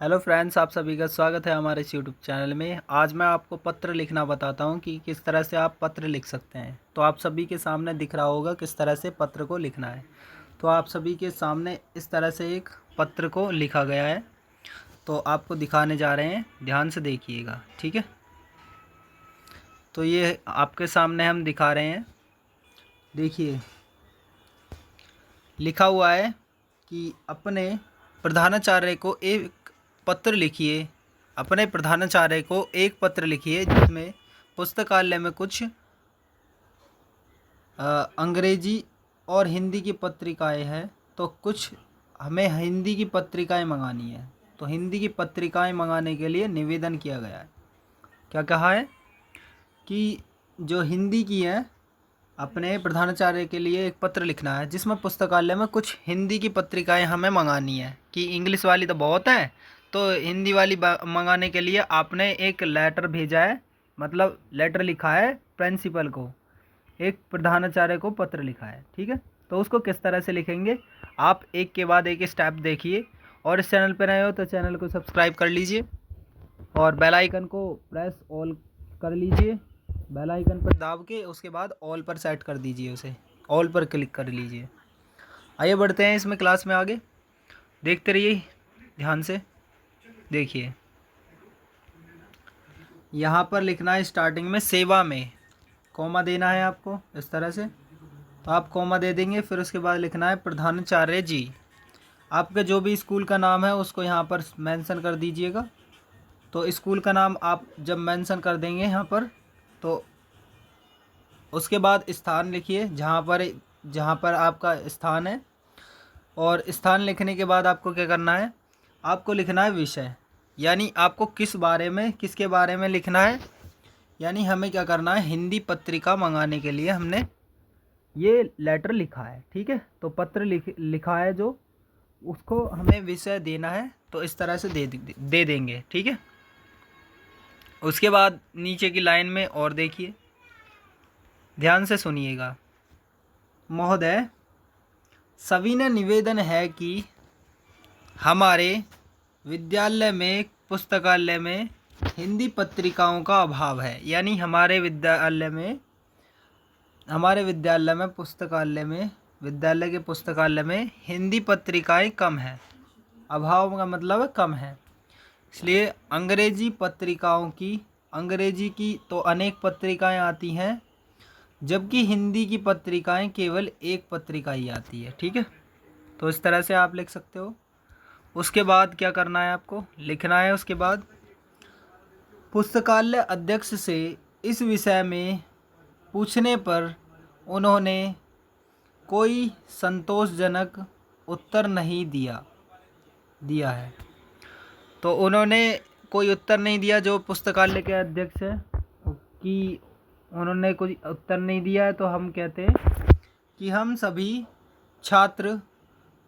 Hello friends, आप सभी का स्वागत है हमारे इस यूट्यूब चैनल में। आज मैं आपको पत्र लिखना बताता हूं कि किस तरह से आप पत्र लिख सकते हैं। तो आप सभी के सामने दिख रहा होगा किस तरह से पत्र को लिखना है। तो आप सभी के सामने इस तरह से एक पत्र को लिखा गया है, तो आपको दिखाने जा रहे हैं, ध्यान से देखिएगा, ठीक है। तो ये आपके सामने हम दिखा रहे हैं, देखिए लिखा हुआ है कि अपने प्रधानाचार्य को एक पत्र लिखिए। अपने प्रधानाचार्य को एक पत्र लिखिए जिसमें पुस्तकालय में कुछ अंग्रेजी और हिंदी की पत्रिकाएं हैं। तो कुछ हमें हिंदी की पत्रिकाएं मंगानी है। तो हिंदी की पत्रिकाएं मंगाने के लिए निवेदन किया गया है। क्या कहा है कि जो हिंदी की है अपने प्रधानाचार्य के लिए एक पत्र लिखना है जिसमें पुस्तकालय में कुछ हिंदी की पत्रिकाएं हमें मंगानी है। कि इंग्लिश वाली तो बहुत है, तो हिंदी वाली मंगाने के लिए आपने एक लेटर भेजा है, मतलब लेटर लिखा है प्रिंसिपल को, एक प्रधानाचार्य को पत्र लिखा है, ठीक है। तो उसको किस तरह से लिखेंगे आप एक के बाद एक स्टेप देखिए। और इस चैनल पर नए हो तो चैनल को सब्सक्राइब कर लीजिए और बेल आइकन को प्रेस ऑल कर लीजिए। बेल आइकन पर दाब के उसके बाद ऑल पर सेट कर दीजिए, उसे ऑल पर क्लिक कर लीजिए। आइए बढ़ते हैं इसमें क्लास में आगे, देखते रहिए ध्यान से। देखिए यहाँ पर लिखना है स्टार्टिंग में सेवा में, कॉमा देना है आपको इस तरह से। तो आप कॉमा दे देंगे, फिर उसके बाद लिखना है प्रधानाचार्य जी। आपके जो भी स्कूल का नाम है उसको यहाँ पर मेंशन कर दीजिएगा। तो स्कूल का नाम आप जब मेंशन कर देंगे यहाँ पर, तो उसके बाद स्थान लिखिए जहाँ पर आपका स्थान है। और स्थान लिखने के बाद आपको क्या करना है, आपको लिखना है विषय, यानी आपको किसके बारे में लिखना है। यानी हमें क्या करना है, हिंदी पत्रिका मंगाने के लिए हमने ये लेटर लिखा है, ठीक है। तो पत्र लिखा है जो, उसको हमें विषय देना है। तो इस तरह से दे देंगे, ठीक है। उसके बाद नीचे की लाइन में और देखिए, ध्यान से सुनिएगा। महोदय, सविनय निवेदन है कि हमारे विद्यालय में पुस्तकालय में हिंदी पत्रिकाओं का अभाव है। यानी हमारे विद्यालय के पुस्तकालय में हिंदी पत्रिकाएं कम हैं। अभाव का मतलब है कम है, इसलिए अंग्रेजी की तो अनेक पत्रिकाएं आती हैं, जबकि हिंदी की पत्रिकाएं केवल एक पत्रिका ही आती है, ठीक है। तो इस तरह से आप लिख सकते हो। उसके बाद क्या करना है, आपको लिखना है उसके बाद, पुस्तकालय अध्यक्ष से इस विषय में पूछने पर उन्होंने कोई संतोषजनक उत्तर नहीं दिया है। तो उन्होंने कोई उत्तर नहीं दिया, जो पुस्तकालय के अध्यक्ष हैं कि उन्होंने कोई उत्तर नहीं दिया है। तो हम कहते हैं कि हम सभी छात्र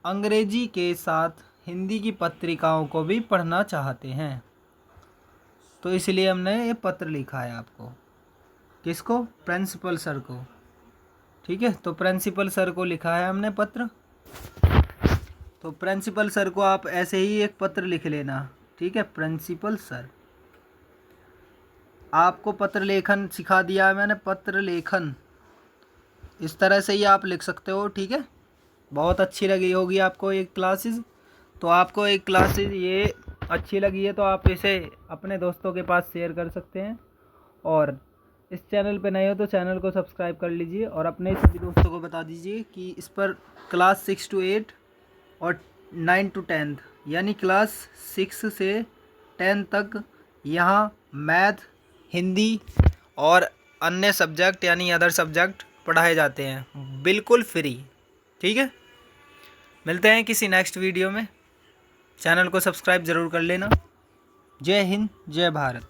अंग्रेजी के साथ हिंदी की पत्रिकाओं को भी पढ़ना चाहते हैं। तो इसलिए हमने ये पत्र लिखा है आपको, किसको, प्रिंसिपल सर को, ठीक है। तो प्रिंसिपल सर को लिखा है हमने पत्र। तो प्रिंसिपल सर को आप ऐसे ही एक पत्र लिख लेना, ठीक है। प्रिंसिपल सर, आपको पत्र लेखन सिखा दिया है मैंने, पत्र लेखन इस तरह से ही आप लिख सकते हो, ठीक है। बहुत अच्छी लगी होगी आपको एक क्लासेस। तो आपको एक क्लासेस ये अच्छी लगी है तो आप इसे अपने दोस्तों के पास शेयर कर सकते हैं। और इस चैनल पे नए हो तो चैनल को सब्सक्राइब कर लीजिए और अपने सभी दोस्तों को बता दीजिए कि इस पर क्लास 6 to 8 और 9 to 10 यानी क्लास 6 से 10 तक यहाँ मैथ, हिंदी और अन्य सब्जेक्ट यानी अदर सब्जेक्ट पढ़ाए जाते हैं, बिल्कुल फ्री, ठीक है। मिलते हैं किसी नेक्स्ट वीडियो में। चैनल को सब्सक्राइब ज़रूर कर लेना। जय हिंद, जय भारत।